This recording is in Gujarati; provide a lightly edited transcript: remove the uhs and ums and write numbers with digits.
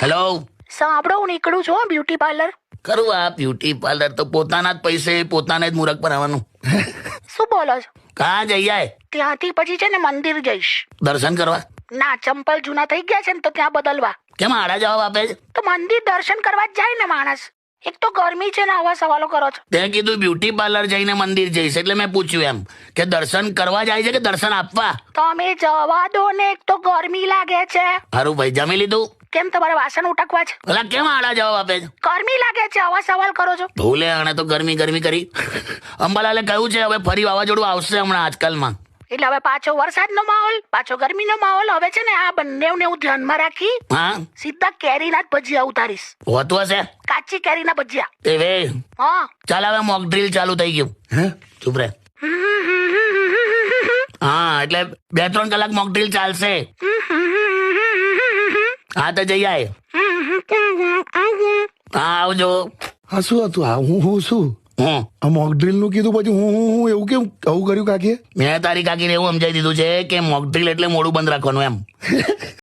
હેલો. સાંભળો, હું નીકળું છું બ્યુટી પાર્લર. કરું આ બ્યુટી પાર્લર તો પોતાના જ પૈસે પોતાને જ મુરખ બનાવવાનું. શું બોલો છો? કાં જઈ આય ત્યાંથી પછી છે ને મંદિર જઈશ. દર્શન કરવા? ના, ચંપલ જૂના થઈ ગયા છે ને તો ત્યાં બદલવા. કેમ આડા જવાબ આપે છે? તો મંદિર દર્શન કરવા જ જાય ને માણસ. એક તો ગરમી છે ને આવા સવાલો કરો છો. તે કીધું બ્યુટી પાર્લર જઈને મંદિર જઈશ એટલે મેં પૂછ્યું એમ કે દર્શન કરવા જાય છે કે દર્શન આપવા? તમે જવા દો ને, એક તો ગરમી લાગે છે. હારું ભાઈ, જમી લીધું? કેમ, તમારે વાસણ ઉટકવા છે? ઓલા કેમ આડા જવાબ આપે છે? ગરમી લાગે છે, આવા સવાલ કરો છો. ભૂલે આણે તો ગરમી ગરમી કરી. અંબાલાલે કહ્યું છે હવે ફરી વાવાઝોડું આવશે હમણાં આજકાલમાં. એટલે હવે પાછો વરસાદનો માહોલ, પાછો ગરમીનો માહોલ. હવે છે ને આ બંનેને હું ધ્યાનમાં રાખી હા, સીધા કેરીના જ ભજીયા ઉતારીશ. હોતું હશે કાચી કેરીના ભજીયા. એ વે. હા. ચાલ હવે મોક ડ્રીલ ચાલુ થઈ ગયું. હે ચૂપ રે. હા, એટલે 2-3 કલાક મોક ડ્રીલ ચાલશે. હા તો જઈ આય. હા આવજો. હા શું હતું આ? હું શું હું આ મોક ડ્રીલ નું કીધું પછી હું એવું કેમ આવું કર્યું કાકીએ? મેં તારી કાકીને એવું સમજાવી દીધું છે કે મોક ડ્રીલ એટલે મોડું બંધ રાખવાનું એમ.